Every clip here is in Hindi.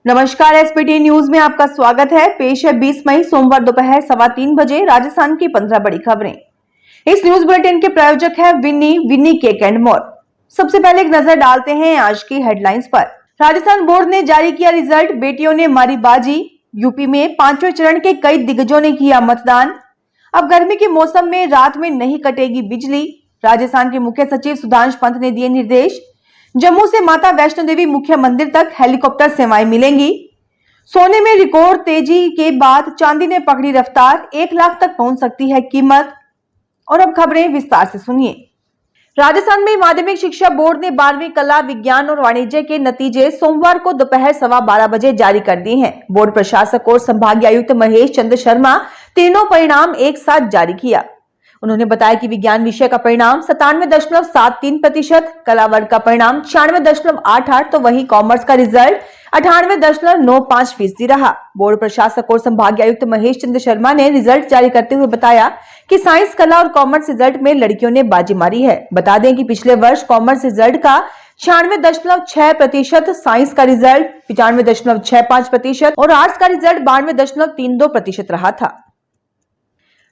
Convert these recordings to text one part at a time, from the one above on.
नमस्कार, एसपीटी न्यूज में आपका स्वागत है। पेश है 20 मई सोमवार दोपहर 3:15 बजे राजस्थान की 15 बड़ी खबरें। इस न्यूज बुलेटिन के प्रायोजक है विनी केक एंड मोर। सबसे पहले एक नजर डालते हैं आज की हेडलाइंस पर। राजस्थान बोर्ड ने जारी किया रिजल्ट, बेटियों ने मारी बाजी। यूपी में 5वें चरण के कई दिग्गजों ने किया मतदान। अब गर्मी के मौसम में रात में नहीं कटेगी बिजली। राजस्थान के मुख्य सचिव सुधांशु पंत ने दिए निर्देश। जम्मू से माता वैष्णो देवी मुख्य मंदिर तक हेलीकॉप्टर सेवाएं मिलेंगी। सोने में रिकॉर्ड तेजी के बाद चांदी ने पकड़ी रफ्तार, 1 लाख तक पहुंच सकती है कीमत। और अब खबरें विस्तार से सुनिए। राजस्थान में माध्यमिक शिक्षा बोर्ड ने 12वीं कला, विज्ञान और वाणिज्य के नतीजे सोमवार को दोपहर 12:15 बजे जारी कर दिए हैं। बोर्ड प्रशासक और संभागीय आयुक्त महेश चंद्र शर्मा तीनों परिणाम एक साथ जारी किया। उन्होंने बताया कि विज्ञान विषय का परिणाम 97.73%, कला वर्ग का परिणाम 96.88, तो वहीं कॉमर्स का रिजल्ट 98.95% रहा। बोर्ड प्रशासक और संभागीय आयुक्त महेश चंद्र शर्मा ने रिजल्ट जारी करते हुए बताया कि साइंस, कला और कॉमर्स रिजल्ट में लड़कियों ने बाजी मारी है। बता दें कि पिछले वर्ष कॉमर्स रिजल्ट का 96.6%, साइंस का रिजल्ट 95.65% और आर्ट्स का रिजल्ट 92.32% रहा था।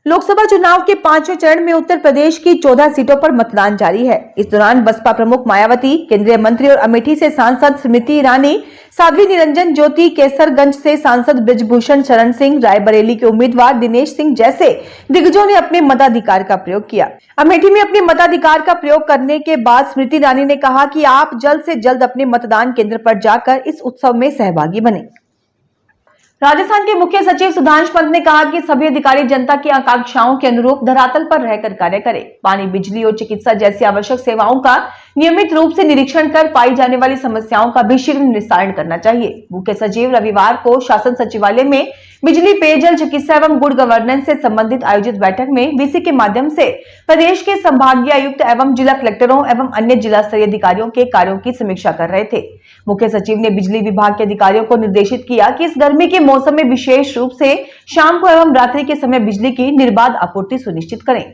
लोकसभा चुनाव के 5वें चरण में उत्तर प्रदेश की 14 सीटों पर मतदान जारी है। इस दौरान बसपा प्रमुख मायावती, केंद्रीय मंत्री और अमेठी से सांसद स्मृति ईरानी, साध्वी निरंजन ज्योति, केसरगंज से सांसद ब्रिजभूषण शरण सिंह, रायबरेली के उम्मीदवार दिनेश सिंह जैसे दिग्गजों ने अपने मताधिकार का प्रयोग किया। अमेठी में अपने मताधिकार का प्रयोग करने के बाद स्मृति ईरानी ने कहा कि आप जल्द से जल्द अपने मतदान केंद्र पर जाकर इस उत्सव में सहभागी बने। राजस्थान के मुख्य सचिव सुधांशु पंत ने कहा कि सभी अधिकारी जनता की आकांक्षाओं के अनुरूप धरातल पर रहकर कार्य करें। पानी, बिजली और चिकित्सा जैसी आवश्यक सेवाओं का नियमित रूप से निरीक्षण कर पाई जाने वाली समस्याओं का भी शीघ्र निस्तारण करना चाहिए। मुख्य सचिव रविवार को शासन सचिवालय में बिजली, पेयजल, चिकित्सा एवं गुड गवर्नेंस से संबंधित आयोजित बैठक में वीसी के माध्यम से प्रदेश के संभागीय आयुक्त एवं जिला कलेक्टरों एवं अन्य जिला स्तरीय अधिकारियों के कार्यों की समीक्षा कर रहे थे। मुख्य सचिव ने बिजली विभाग के अधिकारियों को निर्देशित किया कि इस गर्मी के मौसम में विशेष रूप से शाम को एवं रात्रि के समय बिजली की निर्बाध आपूर्ति सुनिश्चित करें।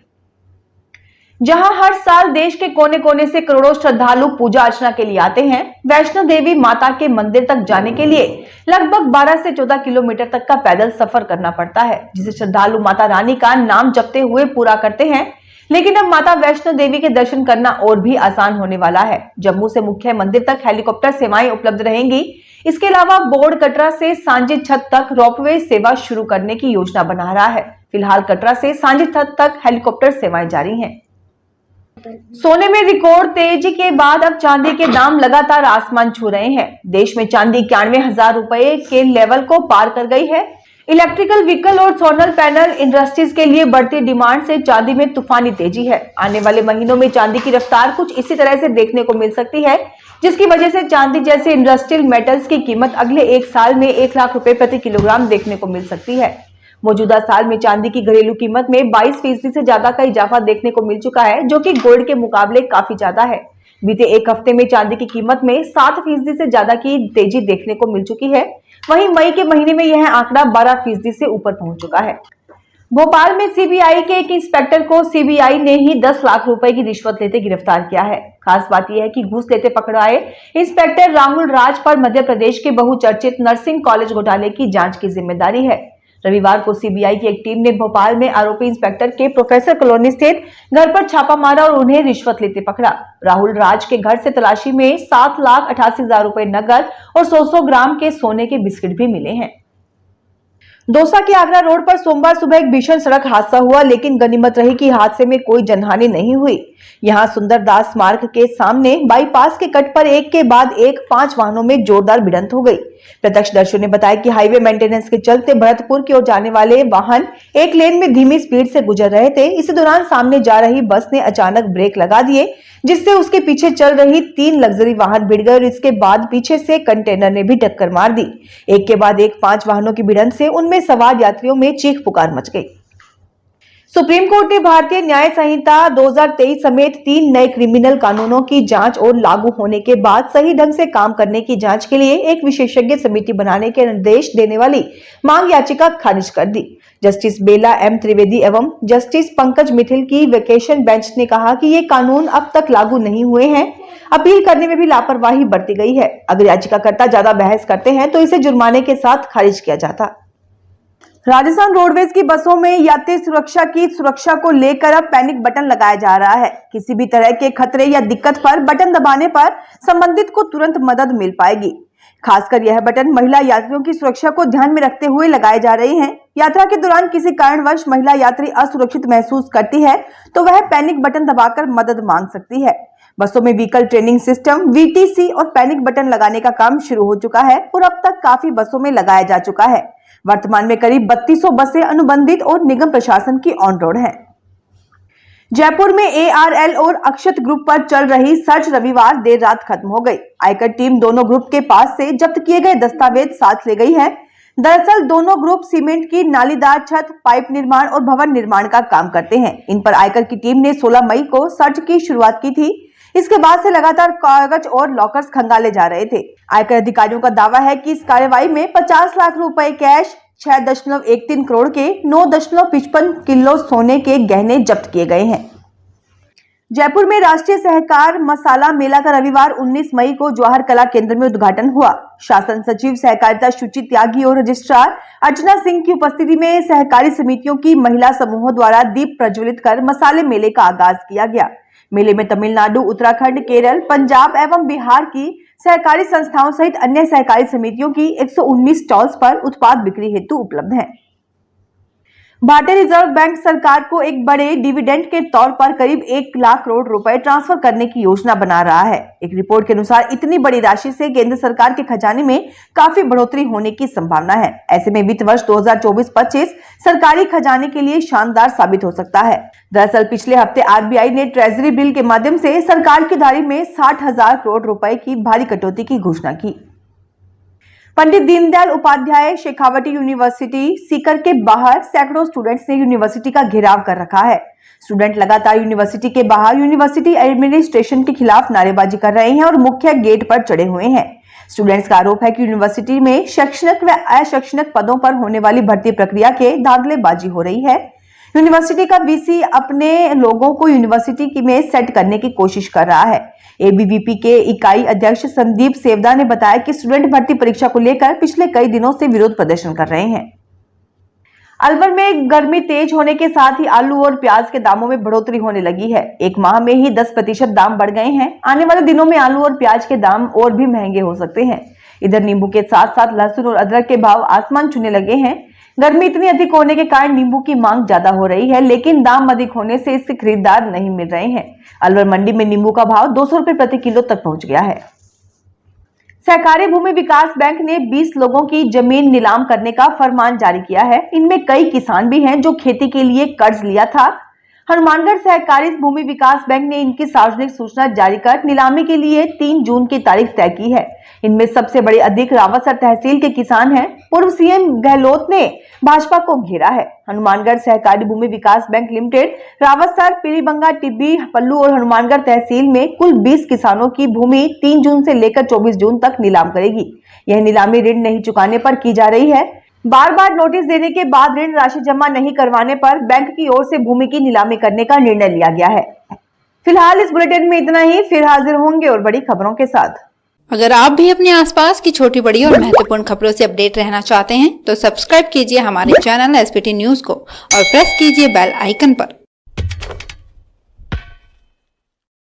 जहां हर साल देश के कोने कोने से करोड़ों श्रद्धालु पूजा अर्चना के लिए आते हैं, वैष्णो देवी माता के मंदिर तक जाने के लिए लगभग 12 से 14 किलोमीटर तक का पैदल सफर करना पड़ता है, जिसे श्रद्धालु माता रानी का नाम जपते हुए पूरा करते हैं। लेकिन अब माता वैष्णो देवी के दर्शन करना और भी आसान होने वाला है। जम्मू से मुख्य मंदिर तक हेलीकॉप्टर सेवाएं उपलब्ध रहेंगी। इसके अलावा बोर्ड कटरा से सांझी छत तक रोपवे सेवा शुरू करने की योजना बना रहा है। फिलहाल कटरा से सांझी छत तक हेलीकॉप्टर सेवाएं जारी हैं। सोने में रिकॉर्ड तेजी के बाद अब चांदी के दाम लगातार आसमान छू रहे हैं। देश में चांदी 91,000 रुपए के लेवल को पार कर गई है। इलेक्ट्रिकल व्हीकल और सोलर पैनल इंडस्ट्रीज के लिए बढ़ती डिमांड से चांदी में तूफानी तेजी है। आने वाले महीनों में चांदी की रफ्तार कुछ इसी तरह से देखने को मिल सकती है, जिसकी वजह से चांदी जैसे इंडस्ट्रियल मेटल्स की कीमत अगले 1 साल में 1 लाख रुपए प्रति किलोग्राम देखने को मिल सकती है। मौजूदा साल में चांदी की घरेलू कीमत में 22% से ज्यादा का इजाफा देखने को मिल चुका है, जो कि गोल्ड के मुकाबले काफी ज्यादा है। बीते एक हफ्ते में चांदी की कीमत में 7% से ज्यादा की तेजी देखने को मिल चुकी है। वहीं मई के महीने में यह आंकड़ा 12% से ऊपर पहुंच चुका है। भोपाल में सीबीआई के एक इंस्पेक्टर को सीबीआई ने ही 10 लाख रुपए की रिश्वत लेते गिरफ्तार किया है। खास बात यह है कि घूस लेते पकड़ाए इंस्पेक्टर राहुल राज पर मध्य प्रदेश के बहुचर्चित नर्सिंग कॉलेज घोटाले की जांच की जिम्मेदारी है। रविवार को सीबीआई की एक टीम ने भोपाल में आरोपी इंस्पेक्टर के प्रोफेसर कॉलोनी स्थित घर पर छापा मारा और उन्हें रिश्वत लेते पकड़ा। राहुल राज के घर से तलाशी में 7,88,000 रुपए नकद और 100 ग्राम के सोने के बिस्किट भी मिले हैं। दौसा के आगरा रोड पर सोमवार सुबह एक भीषण सड़क हादसा हुआ, लेकिन गनीमत रही कि हादसे में कोई जनहानि नहीं हुई। यहां सुंदरदास मार्ग के सामने बाईपास के कट पर एक के बाद एक 5 वाहनों में जोरदार भिड़ंत हो गई। प्रत्यक्षदर्शियों ने बताया कि हाईवे मेंटेनेंस के चलते भरतपुर की ओर जाने वाले वाहन एक लेन में धीमी स्पीड से गुजर रहे थे। इसी दौरान सामने जा रही बस ने अचानक ब्रेक लगा दिए, जिससे उसके पीछे चल रही 3 लग्जरी वाहन भिड़ गए और इसके बाद पीछे से कंटेनर ने भी टक्कर मार दी। एक के बाद एक 5 वाहनों की भिड़ंत से उनमें सवार यात्रियों में चीख पुकार मच गई। सुप्रीम कोर्ट ने भारतीय न्याय संहिता 2023 समेत 3 नए क्रिमिनल कानूनों की जांच और लागू होने के बाद सही ढंग से काम करने की जांच के लिए एक विशेषज्ञ समिति बनाने के निर्देश देने वाली मांग याचिका खारिज कर दी। जस्टिस बेला एम त्रिवेदी एवं जस्टिस पंकज मिथिल की वेकेशन बेंच ने कहा कि ये कानून अब तक लागू नहीं हुए हैं। अपील करने में भी लापरवाही बरती गई है। अगर याचिकाकर्ता ज्यादा बहस करते हैं तो इसे जुर्माने के साथ खारिज किया जाता। राजस्थान रोडवेज की बसों में यात्री सुरक्षा को लेकर अब पैनिक बटन लगाया जा रहा है। किसी भी तरह के खतरे या दिक्कत पर बटन दबाने पर संबंधित को तुरंत मदद मिल पाएगी। खासकर यह बटन महिला यात्रियों की सुरक्षा को ध्यान में रखते हुए लगाए जा रहे हैं। यात्रा के दौरान किसी कारणवश महिला यात्री असुरक्षित महसूस करती है तो वह पैनिक बटन दबाकर मदद मांग सकती है। बसों में व्हीकल ट्रेनिंग सिस्टम VTC और पैनिक बटन लगाने का काम शुरू हो चुका है और अब तक काफी बसों में लगाया जा चुका है। वर्तमान में करीब 3200 बसें अनुबंधित और निगम प्रशासन की ऑन रोड हैं। जयपुर में ARL और अक्षत ग्रुप पर चल रही सर्च रविवार देर रात खत्म हो गई। आयकर टीम दोनों ग्रुप के पास से जब्त किए गए दस्तावेज साथ ले गई है। दरअसल दोनों ग्रुप सीमेंट की नालीदार छत, पाइप निर्माण और भवन निर्माण का काम करते हैं। इन पर आयकर की टीम ने 16 मई को सर्च की शुरुआत की थी। इसके बाद से लगातार कागज और लॉकर्स खंगाले जा रहे थे। आयकर अधिकारियों का दावा है कि इस कार्रवाई में 50 लाख रुपए कैश, 6.13 करोड़ के 9.55 किलो सोने के गहने जब्त किए गए हैं। जयपुर में राष्ट्रीय सहकार मसाला मेला का रविवार 19 मई को जवाहर कला केंद्र में उद्घाटन हुआ। शासन सचिव सहकारिता शुचि त्यागी और रजिस्ट्रार अर्चना सिंह की उपस्थिति में सहकारी समितियों की महिला समूहों द्वारा दीप प्रज्वलित कर मसाले मेले का आगाज किया गया। मेले में तमिलनाडु, उत्तराखंड, केरल, पंजाब एवं बिहार की सहकारी संस्थाओं सहित अन्य सहकारी समितियों की 119 स्टॉल्स पर उत्पाद बिक्री हेतु उपलब्ध हैं। भारतीय रिजर्व बैंक सरकार को एक बड़े डिविडेंड के तौर पर करीब 1 लाख करोड़ रुपए ट्रांसफर करने की योजना बना रहा है। एक रिपोर्ट के अनुसार इतनी बड़ी राशि से केंद्र सरकार के खजाने में काफी बढ़ोतरी होने की संभावना है। ऐसे में वित्त वर्ष 2024-25 सरकारी खजाने के लिए शानदार साबित हो सकता है। दरअसल पिछले हफ्ते RBI ने ट्रेजरी बिल के माध्यम से सरकार की धारी में 60,000 करोड़ रुपए की भारी कटौती की घोषणा की। पंडित दीनदयाल उपाध्याय शेखावटी यूनिवर्सिटी सीकर के बाहर सैकड़ों स्टूडेंट्स ने यूनिवर्सिटी का घेराव कर रखा है। स्टूडेंट लगातार यूनिवर्सिटी के बाहर यूनिवर्सिटी एडमिनिस्ट्रेशन के खिलाफ नारेबाजी कर रहे हैं और मुख्य गेट पर चढ़े हुए हैं। स्टूडेंट्स का आरोप है कि यूनिवर्सिटी में शैक्षणिक व अशैक्षणिक पदों पर होने वाली भर्ती प्रक्रिया के धांधलेबाजी हो रही है। यूनिवर्सिटी का VC अपने लोगों को यूनिवर्सिटी में सेट करने की कोशिश कर रहा है। ABVP के इकाई अध्यक्ष संदीप सेवदा ने बताया कि स्टूडेंट भर्ती परीक्षा को लेकर पिछले कई दिनों से विरोध प्रदर्शन कर रहे हैं। अलवर में गर्मी तेज होने के साथ ही आलू और प्याज के दामों में बढ़ोतरी होने लगी है। एक माह में ही 10% दाम बढ़ गए हैं। आने वाले दिनों में आलू और प्याज के दाम और भी महंगे हो सकते हैं। इधर नींबू के साथ साथ लहसुन और अदरक के भाव आसमान छूने लगे हैं। गर्मी इतनी अधिक होने के कारण नींबू की मांग ज्यादा हो रही है, लेकिन दाम अधिक होने से इसके खरीदार नहीं मिल रहे हैं। अलवर मंडी में नींबू का भाव 200 रुपए प्रति किलो तक पहुंच गया है। सहकारी भूमि विकास बैंक ने 20 लोगों की जमीन नीलाम करने का फरमान जारी किया है। इनमें कई किसान भी हैं जो खेती के लिए कर्ज लिया था। हनुमानगढ़ सहकारी भूमि विकास बैंक ने इनकी सार्वजनिक सूचना जारी कर नीलामी के लिए 3 जून की तारीख तय की है। इनमें सबसे बड़े अधिक रावतसर तहसील के किसान हैं। पूर्व CM गहलोत ने भाजपा को घेरा है। हनुमानगढ़ सहकारी भूमि विकास बैंक लिमिटेड रावतसर, पीलीबंगा, टिब्बी, पल्लू और हनुमानगढ़ तहसील में कुल 20 किसानों की भूमि 3 जून से लेकर 24 जून तक नीलाम करेगी। यह नीलामी ऋण नहीं चुकाने पर की जा रही है। बार बार नोटिस देने के बाद ऋण राशि जमा नहीं करवाने पर बैंक की ओर से भूमि की नीलामी करने का निर्णय लिया गया है। फिलहाल इस बुलेटिन में इतना ही। फिर हाजिर होंगे और बड़ी खबरों के साथ। अगर आप भी अपने आसपास की छोटी बड़ी और महत्वपूर्ण खबरों से अपडेट रहना चाहते हैं तो सब्सक्राइब कीजिए हमारे चैनल SPT न्यूज को और प्रेस कीजिए बेल आइकन पर।